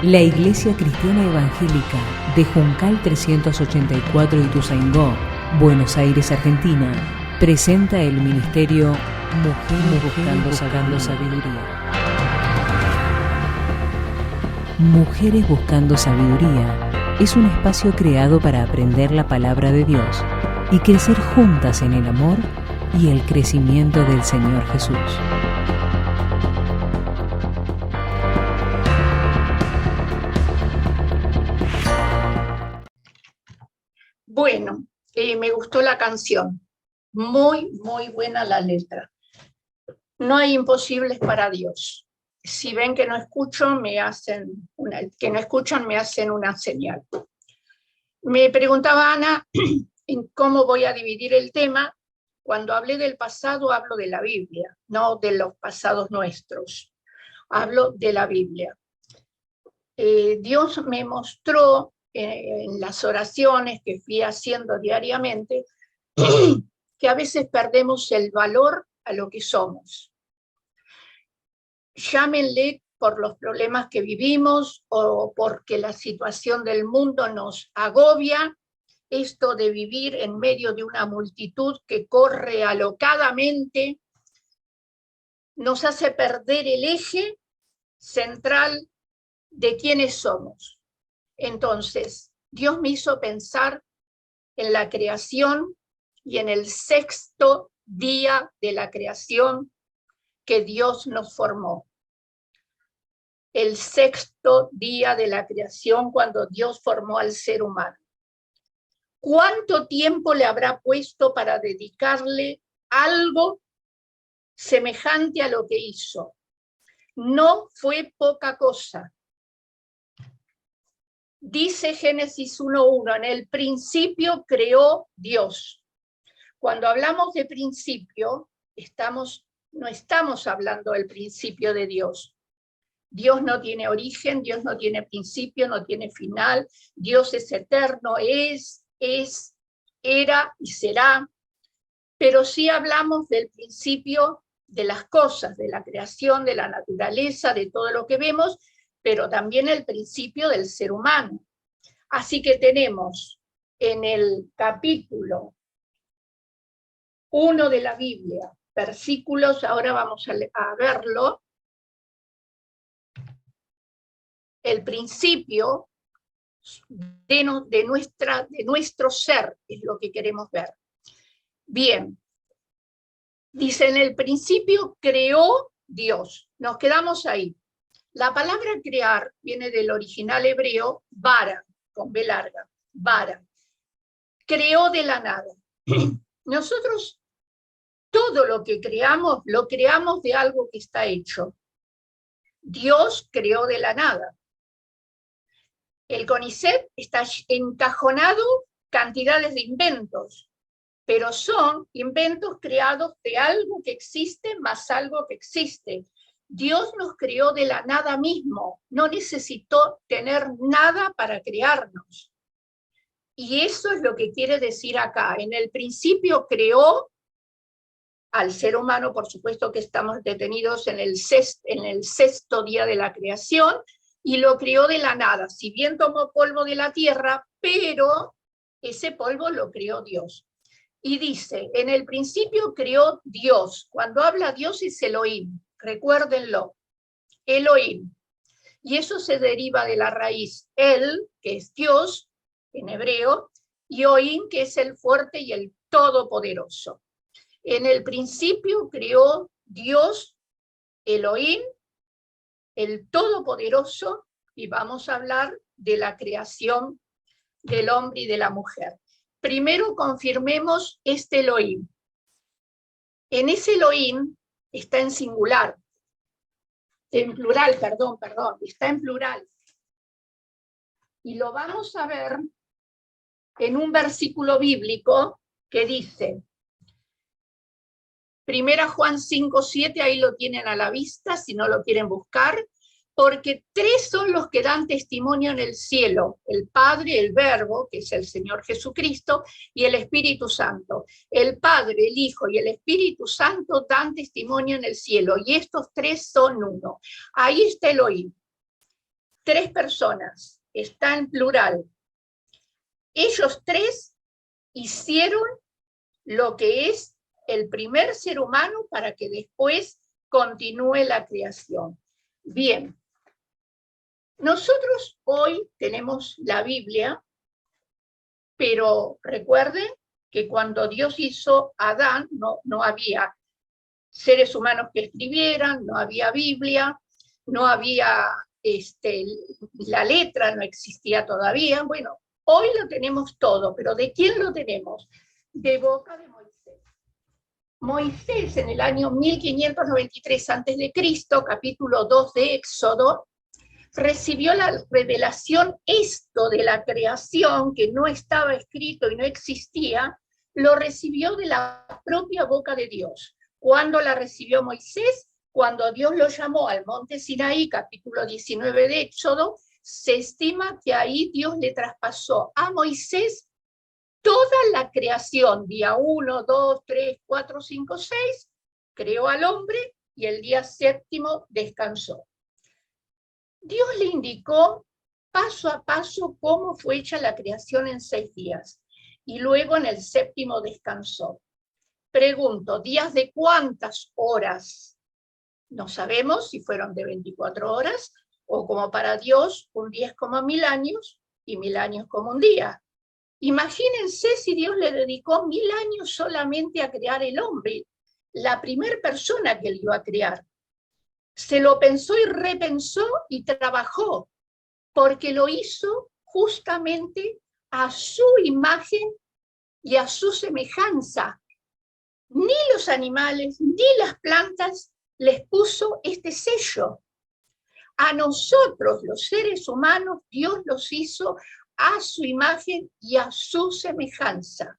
La Iglesia Cristiana Evangélica de Juncal 384 Ituzaingó, Buenos Aires, Argentina, presenta el ministerio Mujeres Buscando Sabiduría. Mujeres Buscando Sabiduría es un espacio creado para aprender la palabra de Dios y crecer juntas en el amor y el crecimiento del Señor Jesús. Bueno, me gustó la canción, muy buena la letra. No hay imposibles para Dios. Si ven que no escuchan, me hacen una señal. Me preguntaba Ana en cómo voy a dividir el tema. Cuando hablé del pasado, hablo de la Biblia, no de los pasados nuestros. Hablo de la Biblia. Dios me mostró en las oraciones que fui haciendo diariamente, que a veces perdemos el valor a lo que somos. Llámenle por los problemas que vivimos o porque la situación del mundo nos agobia, esto de vivir en medio de una multitud que corre alocadamente, nos hace perder el eje central de quiénes somos. Entonces, Dios me hizo pensar en la creación y en el sexto día de la creación que Dios nos formó. El sexto día de la creación cuando Dios formó al ser humano. ¿Cuánto tiempo le habrá puesto para dedicarle algo semejante a lo que hizo? No fue poca cosa. Dice Génesis 1:1, en el principio creó Dios. Cuando hablamos de principio, no estamos hablando del principio de Dios. Dios no tiene origen, Dios no tiene principio, no tiene final. Dios es eterno, era y será. Pero sí hablamos del principio de las cosas, de la creación, de la naturaleza, de todo lo que vemos, pero también el principio del ser humano. Así que tenemos en el capítulo 1 de la Biblia, versículos, ahora vamos a verlo, el principio de nuestro ser, es lo que queremos ver. Bien, dice, en el principio creó Dios, nos quedamos ahí. La palabra crear viene del original hebreo, bara, con B larga, bara. Creó de la nada. Nosotros todo lo que creamos, lo creamos de algo que está hecho. Dios creó de la nada. El CONICET está encajonado cantidades de inventos, pero son inventos creados de algo que existe más algo que existe. Dios nos creó de la nada mismo, no necesitó tener nada para crearnos. Y eso es lo que quiere decir acá. En el principio creó al ser humano, por supuesto que estamos detenidos en el sexto día de la creación, y lo creó de la nada. Si bien tomó polvo de la tierra, pero ese polvo lo creó Dios. Y dice, en el principio creó Dios. Cuando habla Dios es Elohim, recuérdenlo, Elohim. Y eso se deriva de la raíz El, que es Dios, en hebreo, y Oim, que es el fuerte y el todopoderoso. En el principio creó Dios, Elohim, el todopoderoso, y vamos a hablar de la creación del hombre y de la mujer. Primero confirmemos este Elohim. En ese Elohim está en singular, en plural, perdón, está en plural. Y lo vamos a ver en un versículo bíblico que dice, 1 Juan 5:7, ahí lo tienen a la vista, si no lo quieren buscar, porque tres son los que dan testimonio en el cielo, el Padre, el Verbo, que es el Señor Jesucristo, y el Espíritu Santo. El Padre, el Hijo y el Espíritu Santo dan testimonio en el cielo, y estos tres son uno. Ahí está Elohim. 3 personas, está en plural. Ellos 3 hicieron lo que es el primer ser humano para que después continúe la creación. Bien, nosotros hoy tenemos la Biblia, pero recuerden que cuando Dios hizo a Adán no había seres humanos que escribieran, no había Biblia, no había la letra, no existía todavía. Bueno, hoy lo tenemos todo, pero ¿de quién lo tenemos? De boca de Moisés. Moisés en el año 1593 a.C., capítulo 2 de Éxodo, recibió la revelación esto de la creación, que no estaba escrito y no existía, lo recibió de la propia boca de Dios. ¿Cuándo la recibió Moisés? Cuando Dios lo llamó al monte Sinaí, capítulo 19 de Éxodo, se estima que ahí Dios le traspasó a Moisés toda la creación, día 1, 2, 3, 4, 5, 6, creó al hombre y el día 7º descansó. Dios le indicó paso a paso cómo fue hecha la creación en 6 días, y luego en el 7º descansó. Pregunto, ¿días de cuántas horas? No sabemos si fueron de 24 horas, o como para Dios, un día es como 1000 años, y 1000 años como un día. Imagínense si Dios le dedicó 1000 años solamente a crear el hombre, la primera persona que él iba a crear. Se lo pensó y repensó y trabajó, porque lo hizo justamente a su imagen y a su semejanza. Ni los animales, ni las plantas les puso este sello. A nosotros, los seres humanos, Dios los hizo a su imagen y a su semejanza.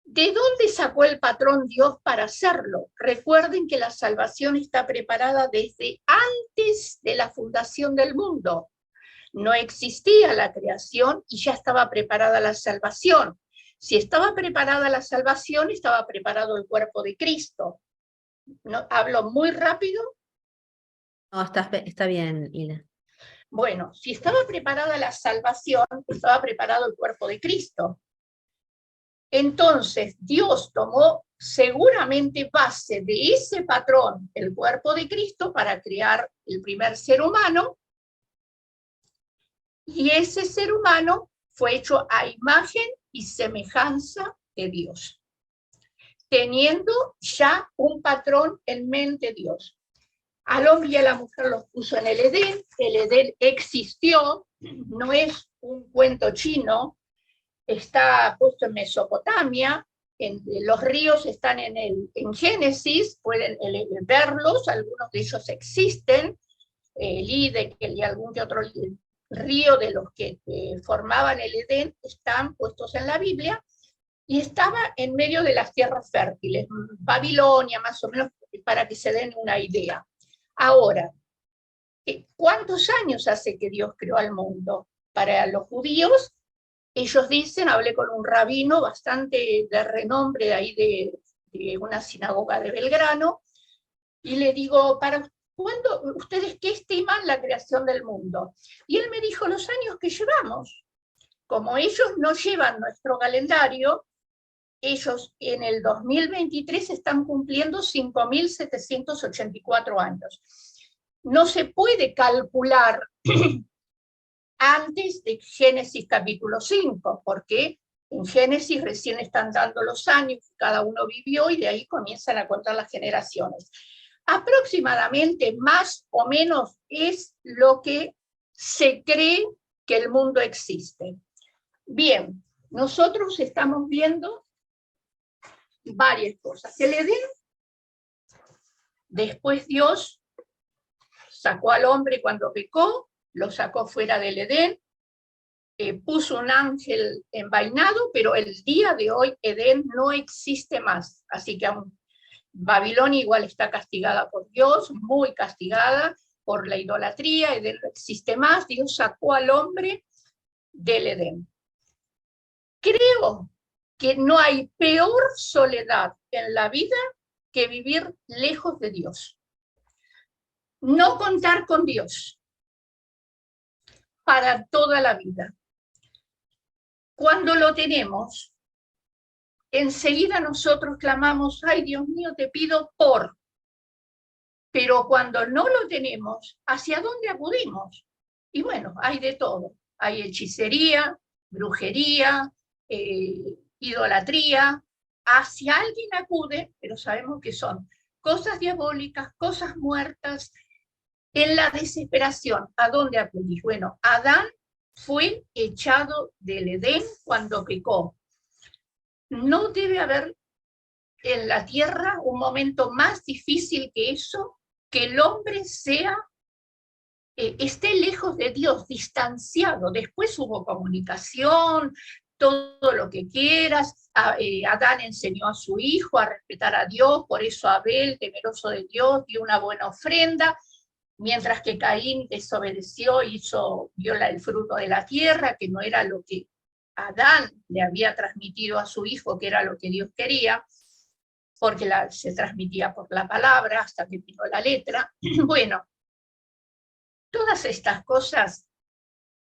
¿De dónde sacó el patrón Dios para hacerlo? Recuerden que la salvación está preparada desde antes de la fundación del mundo. No existía la creación y ya estaba preparada la salvación. Si estaba preparada la salvación, estaba preparado el cuerpo de Cristo. ¿No? ¿Hablo muy rápido? No, está bien, Ila. Bueno, si estaba preparada la salvación, estaba preparado el cuerpo de Cristo. Entonces, Dios tomó seguramente base de ese patrón, el cuerpo de Cristo, para crear el primer ser humano, y ese ser humano fue hecho a imagen y semejanza de Dios, teniendo ya un patrón en mente Dios. Al hombre y a la mujer los puso en el Edén existió, no es un cuento chino, está puesto en Mesopotamia, los ríos están en Génesis, pueden verlos, algunos de ellos existen, Lidekel y algún que otro río de los que formaban el Edén están puestos en la Biblia, y estaba en medio de las tierras fértiles, Babilonia más o menos, para que se den una idea. Ahora, ¿cuántos años hace que Dios creó al mundo? Para los judíos, ellos dicen, hablé con un rabino bastante de renombre de ahí de una sinagoga de Belgrano, y le digo, ¿para cuándo ustedes qué estiman la creación del mundo? Y él me dijo, los años que llevamos. Como ellos no llevan nuestro calendario, ellos en el 2023 están cumpliendo 5.784 años. No se puede calcular antes de Génesis capítulo 5, porque en Génesis recién están dando los años que cada uno vivió, y de ahí comienzan a contar las generaciones. Aproximadamente, más o menos, es lo que se cree que el mundo existe. Bien, nosotros estamos viendo varias cosas. El Edén, después Dios sacó al hombre cuando pecó, lo sacó fuera del Edén, puso un ángel envainado, pero el día de hoy Edén no existe más, así que aún Babilonia igual está castigada por Dios, muy castigada por la idolatría, Edén no existe más, Dios sacó al hombre del Edén. Creo que no hay peor soledad en la vida que vivir lejos de Dios. No contar con Dios. para toda la vida. Cuando lo tenemos, enseguida nosotros clamamos, ay Dios mío, te pido por. Pero cuando no lo tenemos, ¿hacia dónde acudimos? Y bueno, hay de todo. Hay hechicería, brujería, idolatría. Hacia alguien acude, pero sabemos que son cosas diabólicas, cosas muertas. En la desesperación, ¿a dónde acudís? Bueno, Adán fue echado del Edén cuando pecó. No debe haber en la tierra un momento más difícil que eso, que el hombre esté lejos de Dios, distanciado. Después hubo comunicación, todo lo que quieras. Adán enseñó a su hijo a respetar a Dios, por eso Abel, temeroso de Dios, dio una buena ofrenda, mientras que Caín desobedeció, viola el fruto de la tierra, que no era lo que Adán le había transmitido a su hijo, que era lo que Dios quería, porque se transmitía por la palabra hasta que vino la letra. Bueno, todas estas cosas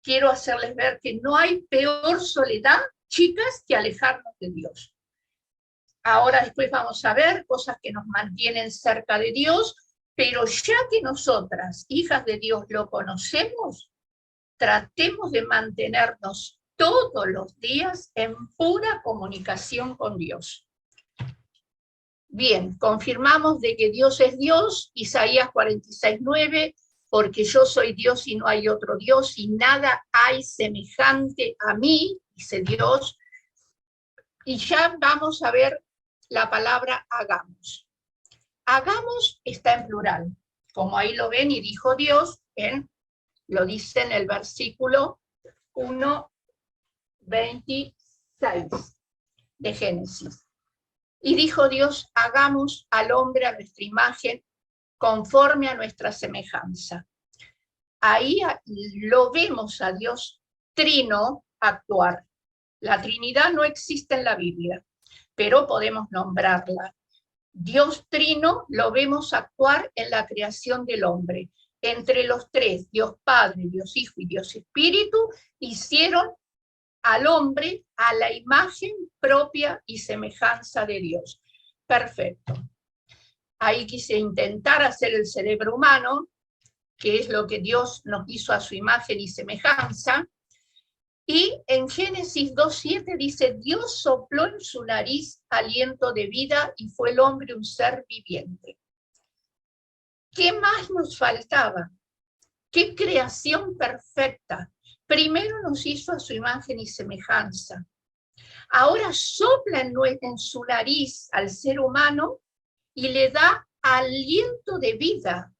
quiero hacerles ver que no hay peor soledad, chicas, que alejarnos de Dios. Ahora después vamos a ver cosas que nos mantienen cerca de Dios, pero ya que nosotras, hijas de Dios, lo conocemos, tratemos de mantenernos todos los días en pura comunicación con Dios. Bien, confirmamos de que Dios es Dios, Isaías 46:9, porque yo soy Dios y no hay otro Dios, y nada hay semejante a mí, dice Dios. Y ya vamos a ver la palabra hagamos. Hagamos está en plural, como ahí lo ven, y dijo Dios, lo dice en el versículo 1:26 de Génesis. Y dijo Dios, hagamos al hombre a nuestra imagen, conforme a nuestra semejanza. Ahí lo vemos a Dios trino actuar. La Trinidad no existe en la Biblia, pero podemos nombrarla. Dios trino lo vemos actuar en la creación del hombre. Entre los tres, Dios Padre, Dios Hijo y Dios Espíritu, hicieron al hombre a la imagen propia y semejanza de Dios. Perfecto. Ahí quise intentar hacer el cerebro humano, que es lo que Dios nos hizo a su imagen y semejanza. Y en Génesis 2:7 dice, Dios sopló en su nariz aliento de vida y fue el hombre un ser viviente. ¿Qué más nos faltaba? ¡Qué creación perfecta! Primero nos hizo a su imagen y semejanza. Ahora sopla en su nariz al ser humano y le da aliento de vida.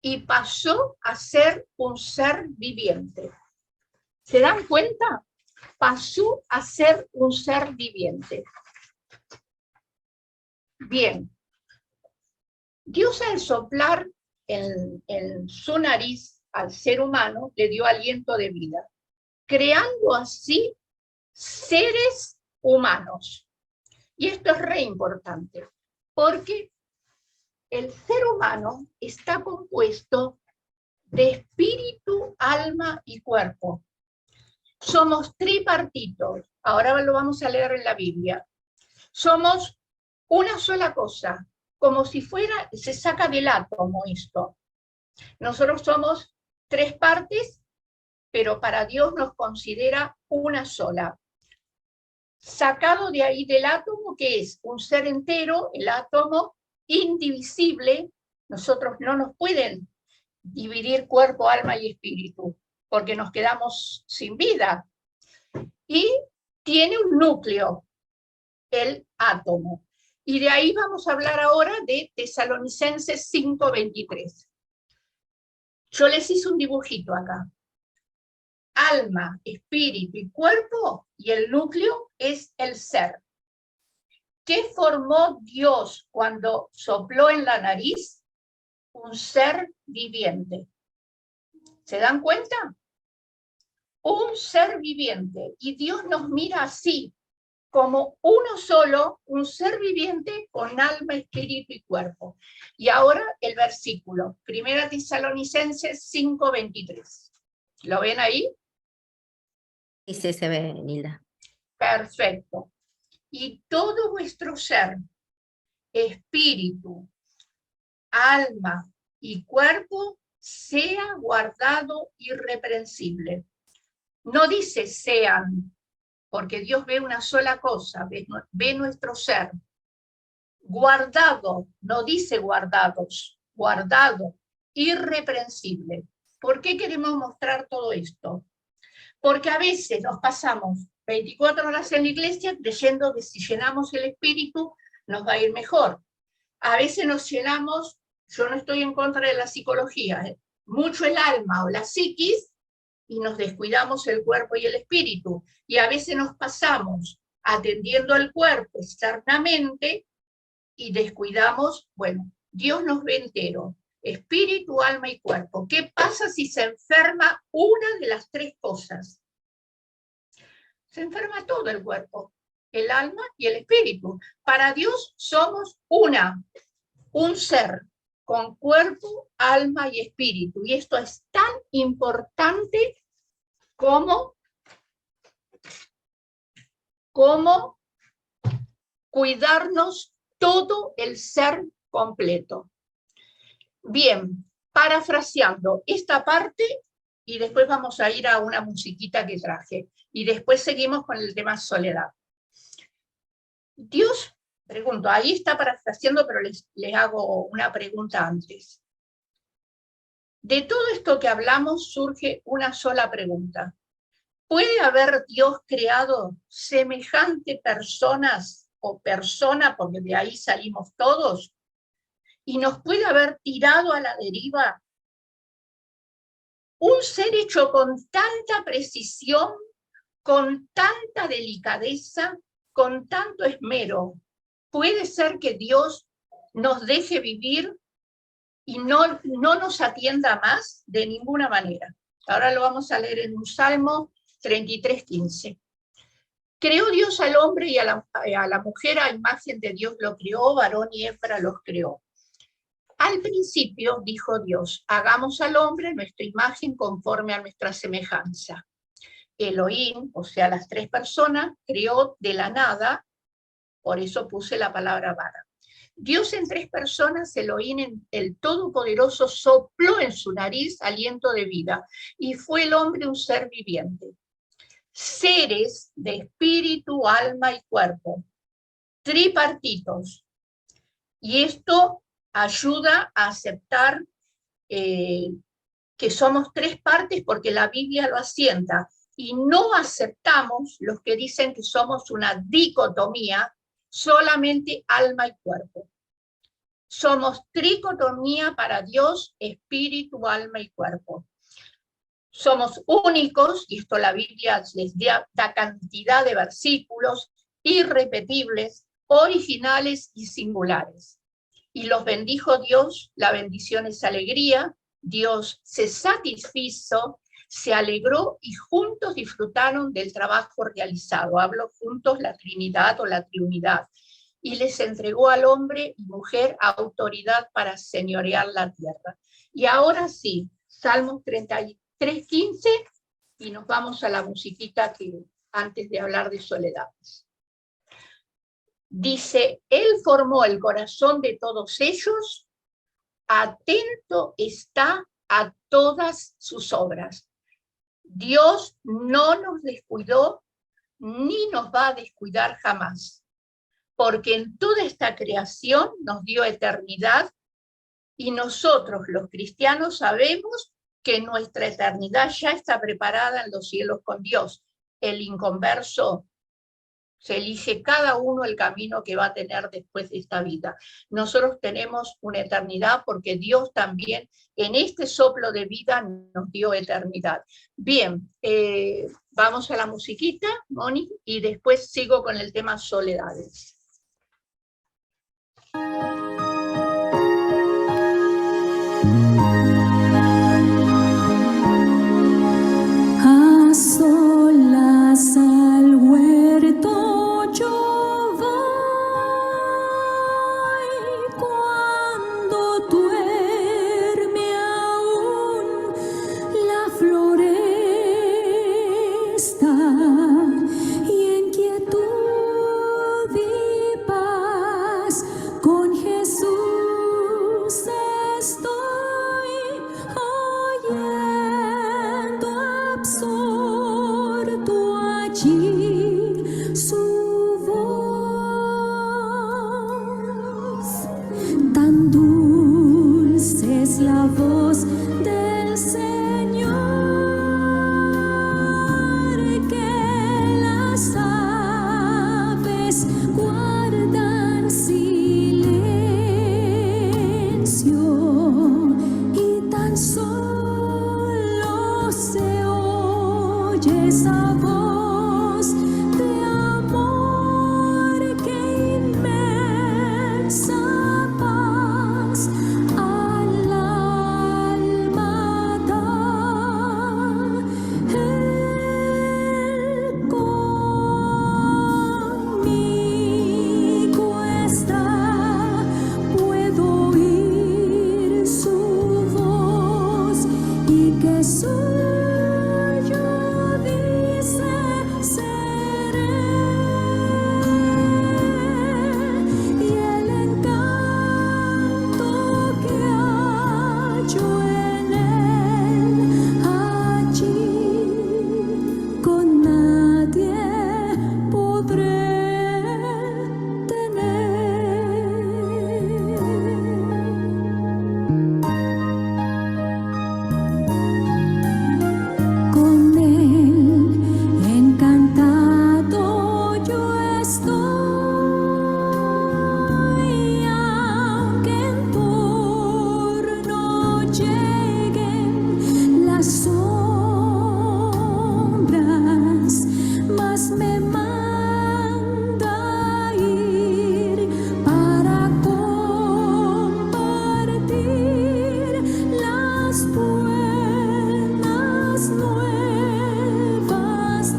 Y pasó a ser un ser viviente. ¿Se dan cuenta? Pasó a ser un ser viviente. Bien. Dios al soplar en su nariz al ser humano le dio aliento de vida, creando así seres humanos. Y esto es re importante, porque el ser humano está compuesto de espíritu, alma y cuerpo. Somos tripartitos, ahora lo vamos a leer en la Biblia. Somos una sola cosa, como si fuera, se saca del átomo esto. Nosotros somos tres partes, pero para Dios nos considera una sola. Sacado de ahí del átomo, que es un ser entero, el átomo indivisible, nosotros no nos pueden dividir cuerpo, alma y espíritu, porque nos quedamos sin vida. Y tiene un núcleo, el átomo. Y de ahí vamos a hablar ahora de Tesalonicenses 5:23. Yo les hice un dibujito acá. Alma, espíritu y cuerpo, y el núcleo es el ser. ¿Qué formó Dios cuando sopló en la nariz? Un ser viviente. ¿Se dan cuenta? Un ser viviente. Y Dios nos mira así, como uno solo, un ser viviente con alma, espíritu y cuerpo. Y ahora el versículo, 1 Tesalonicenses 5:23. ¿Lo ven ahí? Y sí, se ve, Nilda. Perfecto. Y todo vuestro ser, espíritu, alma y cuerpo, sea guardado irreprensible. No dice sean, porque Dios ve una sola cosa, ve nuestro ser. Guardado, no dice guardados, guardado, irreprensible. ¿Por qué queremos mostrar todo esto? Porque a veces nos pasamos 24 horas en la iglesia creyendo que si llenamos el espíritu nos va a ir mejor. A veces nos llenamos, yo no estoy en contra de la psicología, mucho el alma o la psiquis, y nos descuidamos el cuerpo y el espíritu. Y a veces nos pasamos atendiendo al cuerpo externamente y descuidamos, bueno, Dios nos ve entero, espíritu, alma y cuerpo. ¿Qué pasa si se enferma una de las tres cosas? Se enferma todo el cuerpo, el alma y el espíritu. Para Dios somos un ser con cuerpo, alma y espíritu. Y esto es tan importante como cuidarnos todo el ser completo. Bien, parafraseando esta parte, y después vamos a ir a una musiquita que traje, y después seguimos con el tema soledad. Dios, pregunto, ahí está parafraseando, pero les hago una pregunta antes. De todo esto que hablamos surge una sola pregunta. ¿Puede haber Dios creado semejante personas o persona, porque de ahí salimos todos, y nos puede haber tirado a la deriva? Un ser hecho con tanta precisión, con tanta delicadeza, con tanto esmero, ¿puede ser que Dios nos deje vivir y no nos atienda más? De ninguna manera. Ahora lo vamos a leer en un Salmo 33:15. Creó Dios al hombre y a la mujer, a imagen de Dios lo creó, varón y hembra los creó. Al principio dijo Dios, hagamos al hombre nuestra imagen conforme a nuestra semejanza. Elohim, o sea, las tres personas, creó de la nada, por eso puse la palabra vara. Dios en tres personas, Elohim, el Todopoderoso, sopló en su nariz aliento de vida, y fue el hombre un ser viviente. Seres de espíritu, alma y cuerpo, tripartitos. Y esto ayuda a aceptar que somos tres partes porque la Biblia lo asienta. Y no aceptamos los que dicen que somos una dicotomía, solamente alma y cuerpo. Somos tricotomía para Dios, espíritu, alma y cuerpo. Somos únicos, y esto la Biblia les da cantidad de versículos, irrepetibles, originales y singulares. Y los bendijo Dios, la bendición es alegría, Dios se satisfizo, se alegró y juntos disfrutaron del trabajo realizado. Hablo juntos la Trinidad o la Triunidad. Y les entregó al hombre y mujer autoridad para señorear la tierra. Y ahora sí, Salmos 33:15, y nos vamos a la musiquita que antes de hablar de soledades. Dice, Él formó el corazón de todos ellos, atento está a todas sus obras. Dios no nos descuidó, ni nos va a descuidar jamás, porque en toda esta creación nos dio eternidad, y nosotros los cristianos sabemos que nuestra eternidad ya está preparada en los cielos con Dios. El inconverso se elige cada uno el camino que va a tener después de esta vida. Nosotros tenemos una eternidad porque Dios también en este soplo de vida nos dio eternidad. Bien, vamos a la musiquita, Moni, y después sigo con el tema soledades. A solas al huerto yo voy cuando duerme aún la floresta. la voz del Señor, que las aves guardan silencio y tan solo se oye esa voz de amor que inmensa paz al alma da. Él conmigo está, puedo oír su voz y que suyo dice seré. Y el encanto que hallo en él, allí con nadie podré con él encantado yo estoy, aunque en torno lleguen las sombras, mas me manda ir para compartir las buenas nuevas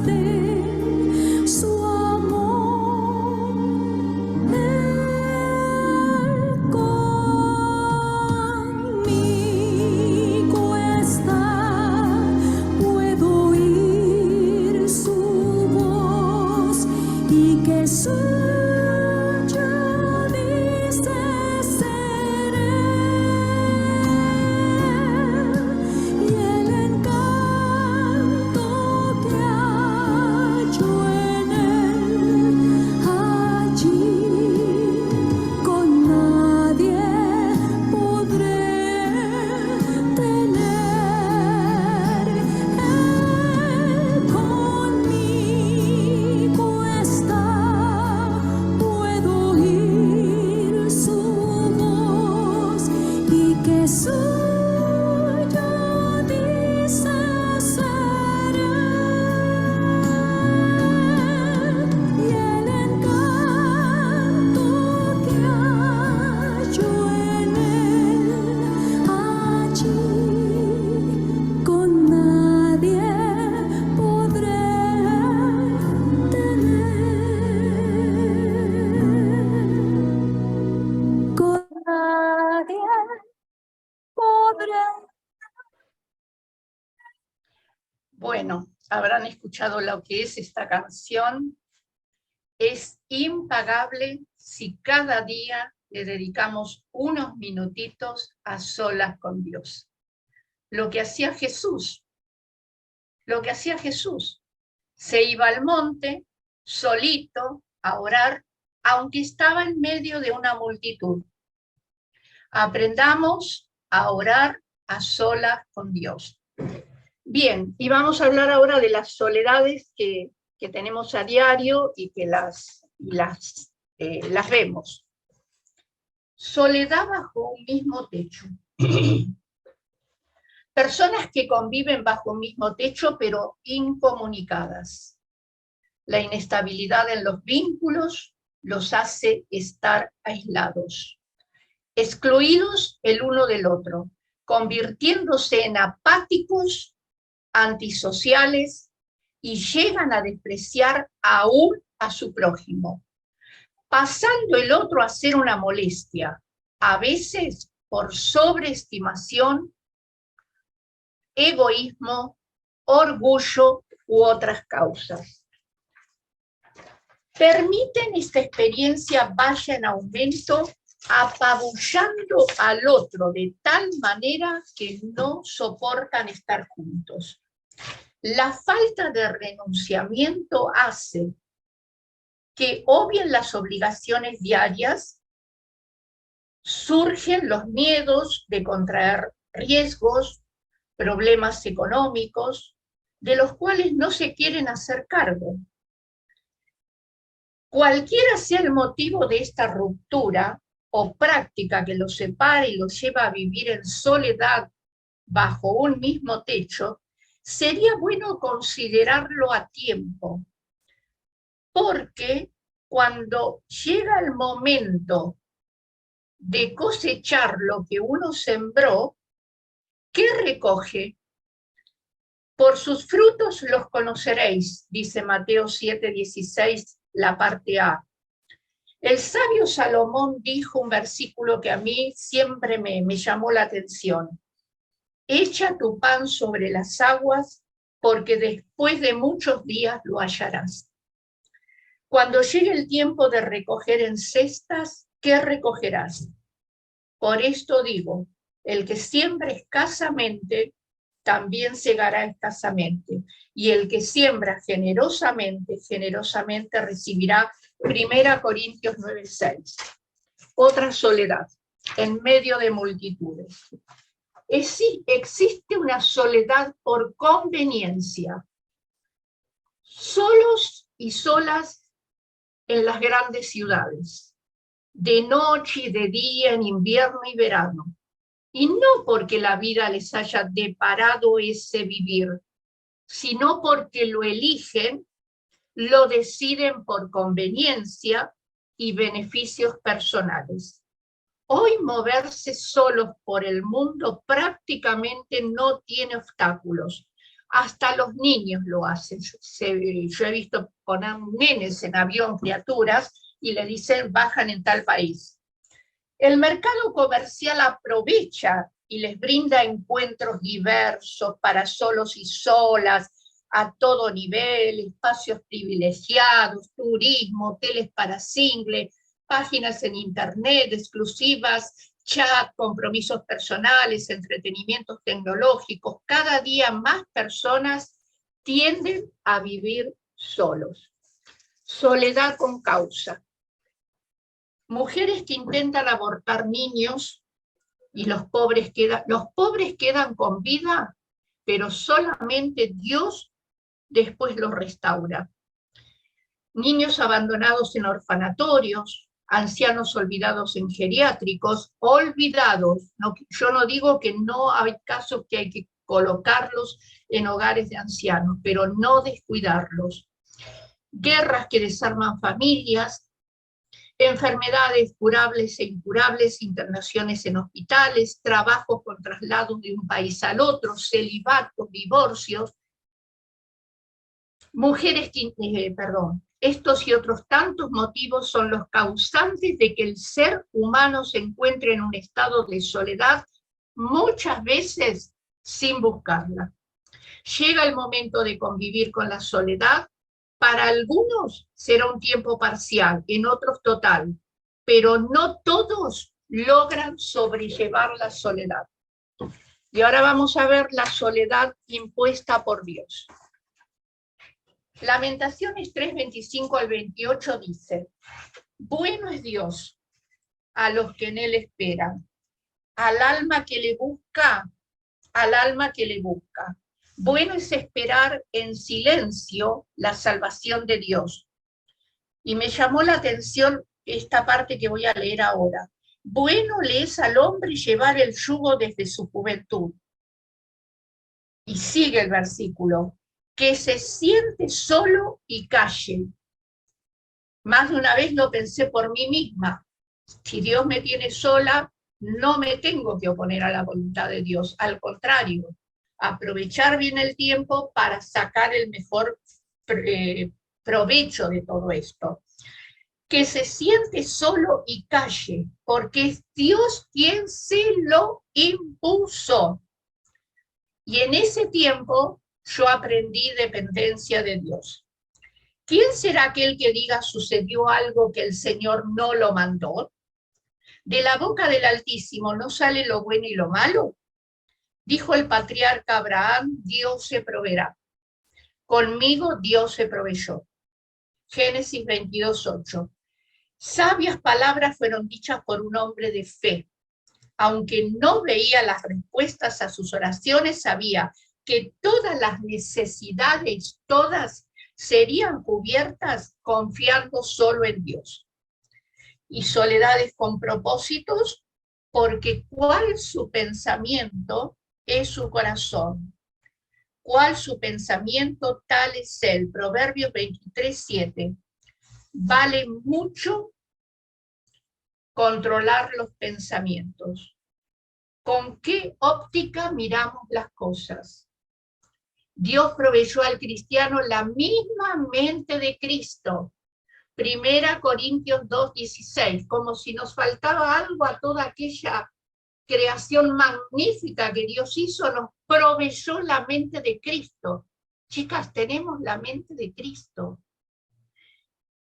de su amor. Él conmigo está, puedo oír su voz y que suyo dice seré. Y el encanto que hallo en él, allí con nadie podré tener. Él conmigo está, puedo oír su voz y que suyo dice seré. Y el encanto que hallo en él, allí con nadie podré tener. Con nadie podré. Bueno, habrán escuchado lo que es esta canción. Es impagable si cada día le dedicamos unos minutitos a solas con Dios. Lo que hacía Jesús, se iba al monte solito a orar, aunque estaba en medio de una multitud. Aprendamos a orar a solas con Dios. Bien, y vamos a hablar ahora de las soledades que tenemos a diario y que las vemos. Soledad bajo un mismo techo. Personas que conviven bajo un mismo techo pero incomunicadas. La inestabilidad en los vínculos los hace estar aislados, excluidos el uno del otro, convirtiéndose en apáticos, antisociales y llegan a despreciar aún a su prójimo, pasando el otro a ser una molestia, a veces por sobreestimación, egoísmo, orgullo u otras causas. Permiten esta experiencia vaya en aumento, apabullando al otro de tal manera que no soportan estar juntos. La falta de renunciamiento hace que obvien las obligaciones diarias Surgen los miedos de contraer riesgos, problemas económicos, de los cuales no se quieren hacer cargo. Cualquiera sea el motivo de esta ruptura o práctica que los separe y los lleva a vivir en soledad bajo un mismo techo, sería bueno considerarlo a tiempo, porque cuando llega el momento de cosechar lo que uno sembró, ¿qué recoge? Por sus frutos los conoceréis, dice Mateo 7:16, la parte A. El sabio Salomón dijo un versículo que a mí siempre me llamó la atención. Echa tu pan sobre las aguas, porque después de muchos días lo hallarás. Cuando llegue el tiempo de recoger en cestas, ¿qué recogerás? Por esto digo, el que siembra escasamente, también segará escasamente. Y el que siembra generosamente, generosamente recibirá. 1 Corintios 9:6. Otra soledad, en medio de multitudes. Existe una soledad por conveniencia. Solos y solas en las grandes ciudades, de noche y de día, en invierno y verano. Y no porque la vida les haya deparado ese vivir, sino porque lo eligen, lo deciden por conveniencia y beneficios personales. Hoy moverse solos por el mundo prácticamente no tiene obstáculos. Hasta los niños lo hacen. Yo he visto poner nenes en avión, criaturas, y le dicen, bajan en tal país. El mercado comercial aprovecha y les brinda encuentros diversos para solos y solas, a todo nivel, espacios privilegiados, turismo, hoteles para singles, páginas en internet exclusivas, chat, compromisos personales, entretenimientos tecnológicos. Cada día más personas tienden a vivir solos. Soledad con causa. Mujeres que intentan abortar niños y los pobres quedan con vida, pero solamente Dios después los restaura. Niños abandonados en orfanatorios, ancianos olvidados en geriátricos, olvidados. Yo no digo que no hay casos que hay que colocarlos en hogares de ancianos, pero no descuidarlos. Guerras que desarman familias, enfermedades curables e incurables, internaciones en hospitales, trabajos con traslados de un país al otro, celibatos, divorcios. Estos y otros tantos motivos son los causantes de que el ser humano se encuentre en un estado de soledad, muchas veces sin buscarla. Llega el momento de convivir con la soledad. Para algunos será un tiempo parcial, en otros total, pero no todos logran sobrellevar la soledad. Y ahora vamos a ver la soledad impuesta por Dios. Lamentaciones 3:25 al 28 dice: bueno es Dios a los que en él esperan, al alma que le busca, Bueno es esperar en silencio la salvación de Dios. Y me llamó la atención esta parte que voy a leer ahora. Bueno le es al hombre llevar el yugo desde su juventud. Y sigue el versículo, que se siente solo y calle. Más de una vez lo pensé por mí misma. Si Dios me tiene sola, no me tengo que oponer a la voluntad de Dios. Al contrario, aprovechar bien el tiempo para sacar el mejor provecho de todo esto. Que se siente solo y calle, porque es Dios quien se lo impuso. Y en ese tiempo yo aprendí dependencia de Dios. ¿Quién será aquel que diga sucedió algo que el Señor no lo mandó? ¿De la boca del Altísimo no sale lo bueno y lo malo? Dijo el patriarca Abraham, Dios se proveerá. Conmigo Dios se proveyó. Génesis 22:8. Sabias palabras fueron dichas por un hombre de fe. Aunque no veía las respuestas a sus oraciones, sabía que todas las necesidades, todas, serían cubiertas confiando solo en Dios. Y soledades con propósitos, porque cuál su pensamiento es su corazón. Cuál su pensamiento, tal es él. Proverbios 23:7. Vale mucho controlar los pensamientos. ¿Con qué óptica miramos las cosas? Dios proveyó al cristiano la misma mente de Cristo. 1 Corintios 2:16, como si nos faltaba algo a toda aquella creación magnífica que Dios hizo, nos proveyó la mente de Cristo. Chicas, tenemos la mente de Cristo.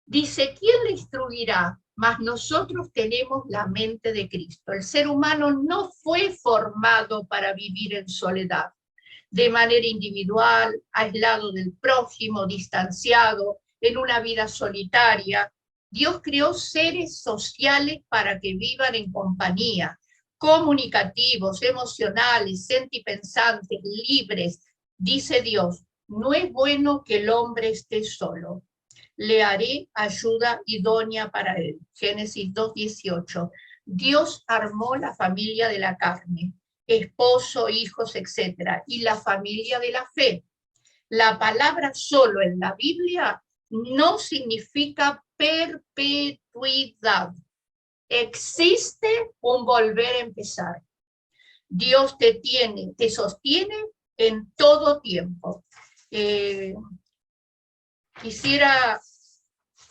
Dice, ¿quién le instruirá? Mas nosotros tenemos la mente de Cristo. El ser humano no fue formado para vivir en soledad, de manera individual, aislado del prójimo, distanciado, en una vida solitaria. Dios creó seres sociales para que vivan en compañía, comunicativos, emocionales, sentipensantes, libres. Dice Dios, no es bueno que el hombre esté solo. Le haré ayuda idónea para él. Génesis 2:18. Dios armó la familia de la carne, esposo, hijos, etc. Y la familia de la fe. La palabra solo en la Biblia no significa perpetuidad. Existe un volver a empezar. Dios te sostiene en todo tiempo. Quisiera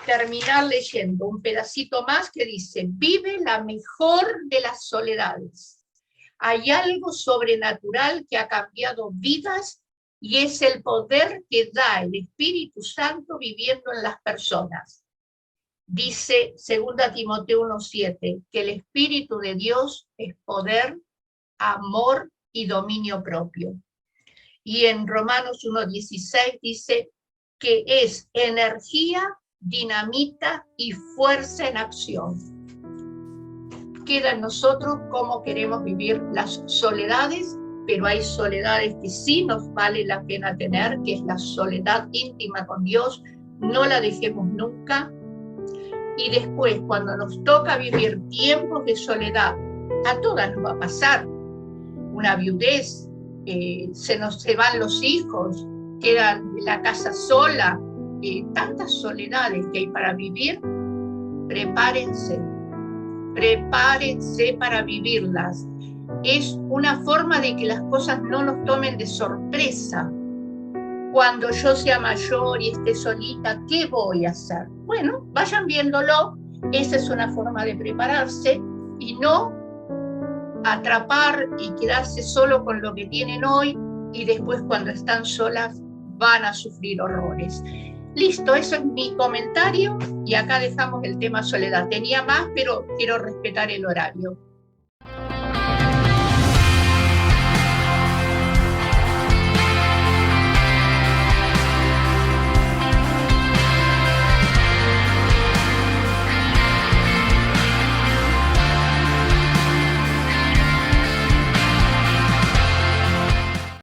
terminar leyendo un pedacito más que dice, vive la mejor de las soledades. Hay algo sobrenatural que ha cambiado vidas y es el poder que da el Espíritu Santo viviendo en las personas. Dice 2 Timoteo 1:7, que el Espíritu de Dios es poder, amor y dominio propio. Y en Romanos 1:16 dice que es energía, dinamita y fuerza en acción. Queda en nosotros cómo queremos vivir las soledades, pero hay soledades que sí nos vale la pena tener, que es la soledad íntima con Dios. No la dejemos nunca. Y después, cuando nos toca vivir tiempos de soledad, a todas nos va a pasar. Una viudez, se van los hijos, queda la casa sola, tantas soledades que hay para vivir. Prepárense para vivirlas. Es una forma de que las cosas no nos tomen de sorpresa. Cuando yo sea mayor y esté solita, ¿qué voy a hacer? Bueno, vayan viéndolo. Esa es una forma de prepararse y no atrapar y quedarse solo con lo que tienen hoy y después cuando están solas van a sufrir horrores. Listo, eso es mi comentario y acá dejamos el tema soledad. Tenía más, pero quiero respetar el horario.